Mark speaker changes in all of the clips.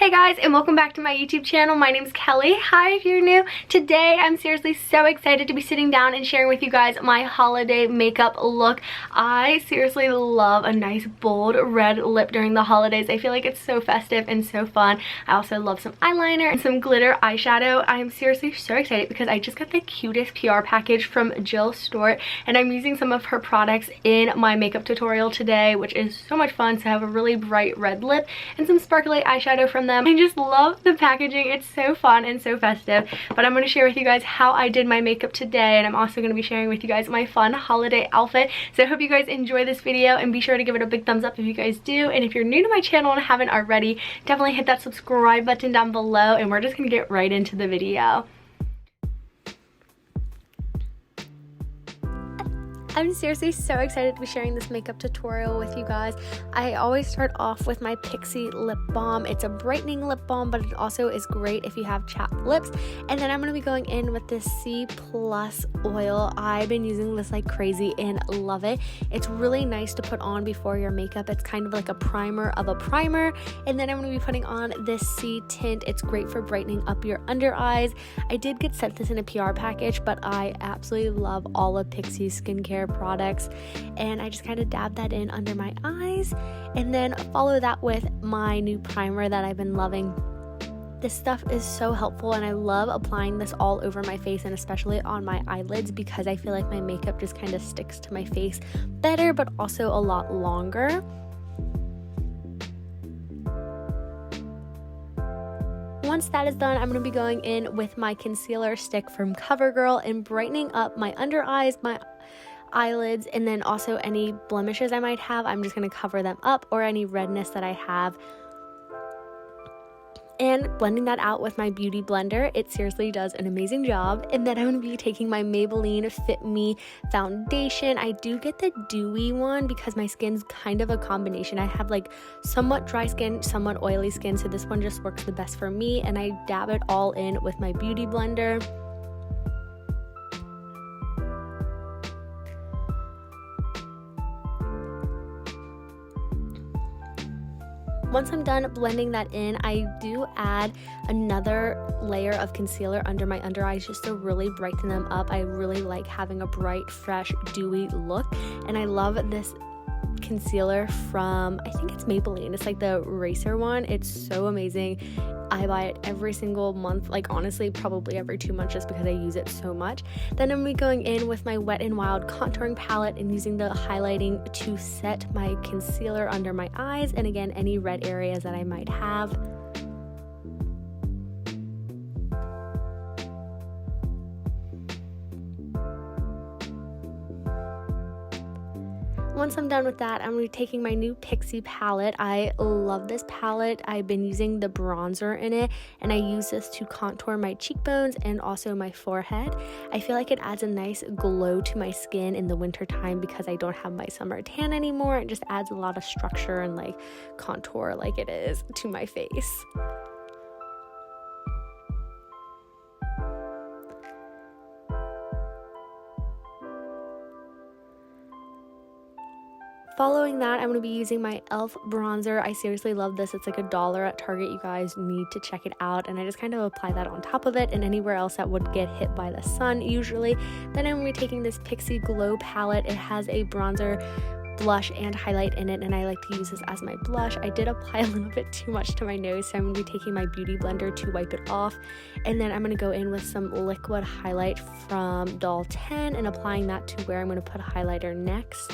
Speaker 1: Hey guys, and welcome back to my YouTube channel. My name's Kelly. Hi if you're new. Today I'm seriously so excited to be sitting down and sharing with you guys my holiday makeup look. I seriously love a nice bold red lip during the holidays. I feel like it's so festive and so fun. I also love some eyeliner and some glitter eyeshadow. I am seriously so excited because I just got the cutest PR package from Jill Stuart, and I'm using some of her products in my makeup tutorial today, which is so much fun. So I have a really bright red lip and some sparkly eyeshadow from them. I just love the packaging. It's so fun and so festive. But I'm going to share with you guys how I did my makeup today, and I'm also going to be sharing with you guys my fun holiday outfit. So I hope you guys enjoy this video, and be sure to give it a big thumbs up if you guys do. And if you're new to my channel and haven't already, definitely hit that subscribe button down below, and we're just going to get right into the video. I'm seriously so excited to be sharing this makeup tutorial with you guys. I always start off with my Pixie lip balm. It's a brightening lip balm, but it also is great if you have chapped lips. And then I'm going to be going in with this C+ oil. I've been using this like crazy and love it. It's really nice to put on before your makeup. It's kind of like a primer of a primer. And then I'm going to be putting on this C tint. It's great for brightening up your under eyes. I did get sent this in a PR package, but I absolutely love all of Pixie's skincare products, and I just kind of dab that in under my eyes, and then follow that with my new primer that I've been loving. This stuff is so helpful, and I love applying this all over my face, and especially on my eyelids, because I feel like my makeup just kind of sticks to my face better, but also a lot longer. Once that is done, I'm going to be going in with my concealer stick from CoverGirl and brightening up my under eyes, my eyelids, and then also any blemishes I might have. I'm just going to cover them up, or any redness that I have, and blending that out with my beauty blender. It seriously does an amazing job. And then I'm going to be taking my Maybelline Fit Me foundation. I do get the dewy one because my skin's kind of a combination. I have like somewhat dry skin, somewhat oily skin, so this one just works the best for me, and I dab it all in with my beauty blender. Once I'm done blending that in, I do add another layer of concealer under my under eyes just to really brighten them up. I really like having a bright, fresh, dewy look, and I love this concealer from, I think it's Maybelline. It's like the eraser one. It's so amazing. I buy it every single month, like honestly probably every 2 months, just because I use it so much. Then I'm going to be going in with my Wet n Wild contouring palette and using the highlighting to set my concealer under my eyes, and again any red areas that I might have. Once I'm done with that, I'm going to be taking my new Pixie palette. I love this palette. I've been using the bronzer in it, and I use this to contour my cheekbones and also my forehead. I feel like it adds a nice glow to my skin in the winter time because I don't have my summer tan anymore. It just adds a lot of structure and like contour like it is to my face. Following that, I'm going to be using my e.l.f. bronzer. I seriously love this. It's like $1 at Target. You guys need to check it out. And I just kind of apply that on top of it and anywhere else that would get hit by the sun usually. Then I'm going to be taking this Pixie Glow palette. It has a bronzer, blush, and highlight in it, and I like to use this as my blush. I did apply a little bit too much to my nose, so I'm going to be taking my beauty blender to wipe it off. And then I'm going to go in with some liquid highlight from Doll 10 and applying that to where I'm going to put a highlighter next.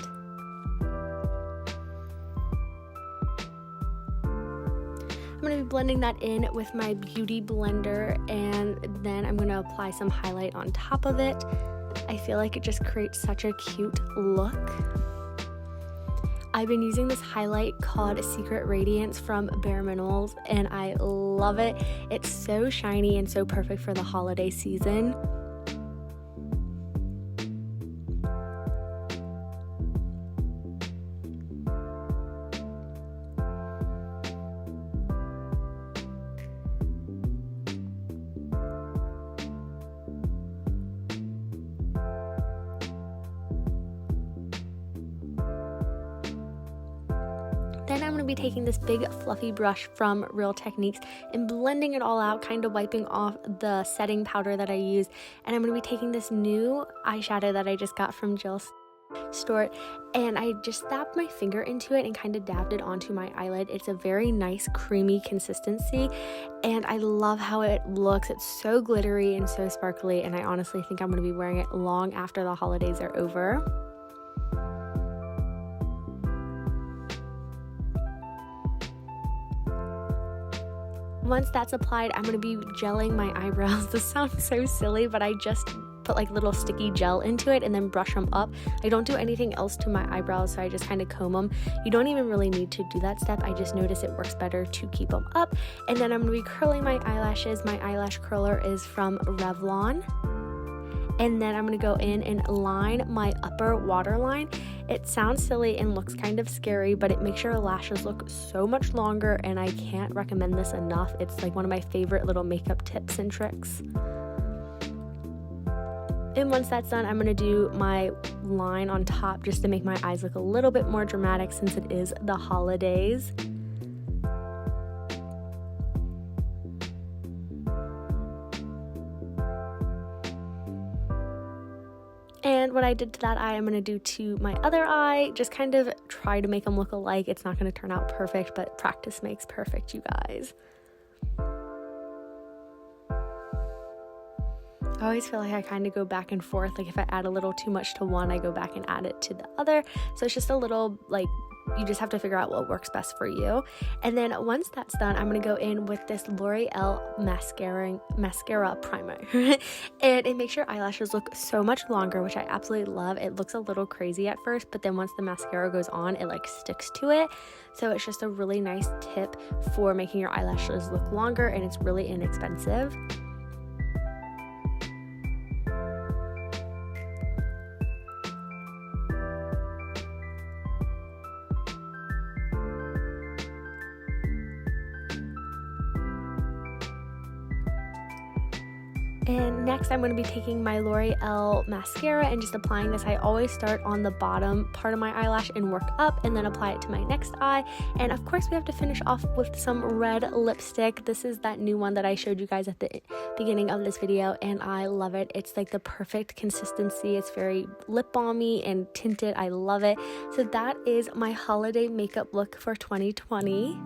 Speaker 1: I'm going to be blending that in with my beauty blender, and then I'm going to apply some highlight on top of it. I feel like it just creates such a cute look. I've been using this highlight called Secret Radiance from Bare Minerals, and I love it. It's so shiny and so perfect for the holiday season. then I'm going to be taking this big fluffy brush from Real Techniques and blending it all out, kind of wiping off the setting powder that I used. And I'm going to be taking this new eyeshadow that I just got from Jill Stuart, and I just tapped my finger into it and kind of dabbed it onto my eyelid. It's a very nice creamy consistency, and I love how it looks. It's so glittery and so sparkly, and I honestly think I'm going to be wearing it long after the holidays are over. Once that's applied, I'm going to be gelling my eyebrows. This sounds so silly, but I just put like little sticky gel into it and then brush them up. I don't do anything else to my eyebrows, so I just kind of comb them. You don't even really need to do that step. I just notice it works better to keep them up. And then I'm going to be curling my eyelashes. My eyelash curler is from Revlon. And then I'm going to go in and line my upper waterline. It sounds silly and looks kind of scary, but it makes your lashes look so much longer, and I can't recommend this enough. It's like one of my favorite little makeup tips and tricks. And once that's done, I'm going to do my line on top just to make my eyes look a little bit more dramatic since it is the holidays. And what I did to that eye, I'm going to do to my other eye. Just kind of try to make them look alike. It's not going to turn out perfect, but practice makes perfect, you guys. I always feel like I kind of go back and forth. Like if I add a little too much to one, I go back and add it to the other. So it's just a little, like, you just have to figure out what works best for you. And then once that's done, I'm going to go in with this L'Oreal mascara primer. And it makes your eyelashes look so much longer, which I absolutely love. It looks a little crazy at first, but then once the mascara goes on, it like sticks to it. So it's just a really nice tip for making your eyelashes look longer, and it's really inexpensive. And next I'm going to be taking my L'Oreal mascara and just applying this. I always start on the bottom part of my eyelash and work up and then apply it to my next eye. And of course we have to finish off with some red lipstick. This is that new one that I showed you guys at the beginning of this video, and I love it. It's like the perfect consistency. It's very lip balmy and tinted. I love it. So that is my holiday makeup look for 2020.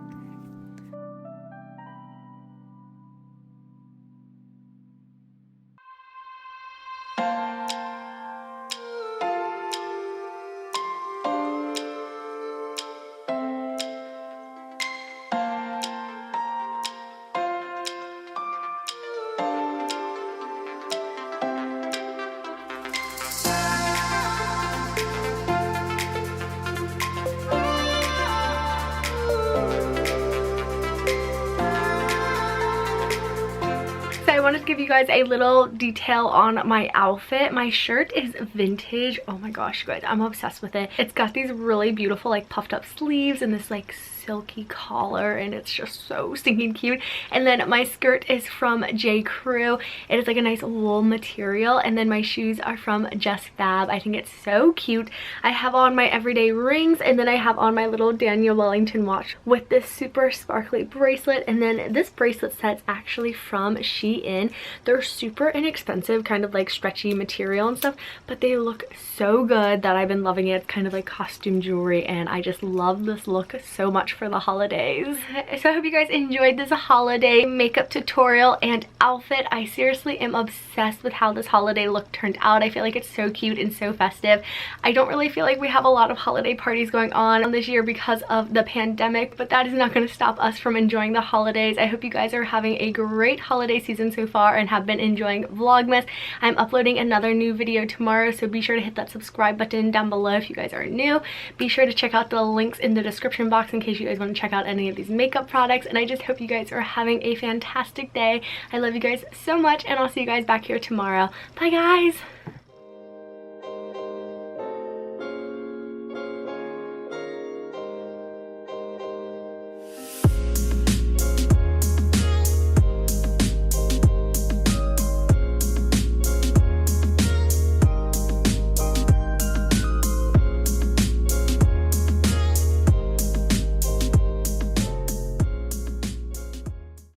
Speaker 1: I wanted to give you guys a little detail on my outfit. My shirt is vintage. Oh my gosh, you guys, I'm obsessed with it. It's got these really beautiful like puffed up sleeves and this like silky collar, and it's just so stinking cute. And then my skirt is from J. Crew. It is like a nice wool material, and then my shoes are from Just Fab. I think it's so cute. I have on my everyday rings, and then I have on my little Daniel Wellington watch with this super sparkly bracelet. And then this bracelet set's actually from Shein. They're super inexpensive, kind of like stretchy material and stuff, but they look so good that I've been loving it. It's kind of like costume jewelry, and I just love this look so much for the holidays. So I hope you guys enjoyed this holiday makeup tutorial and outfit. I seriously am obsessed with how this holiday look turned out. I feel like it's so cute and so festive. I don't really feel like we have a lot of holiday parties going on this year because of the pandemic, but that is not going to stop us from enjoying the holidays. I hope you guys are having a great holiday season so far and have been enjoying Vlogmas. I'm uploading another new video tomorrow, so be sure to hit that subscribe button down below if you guys are new. Be sure to check out the links in the description box in case you guys want to check out any of these makeup products, and I just hope you guys are having a fantastic day. I love you guys so much, and I'll see you guys back here tomorrow. Bye guys!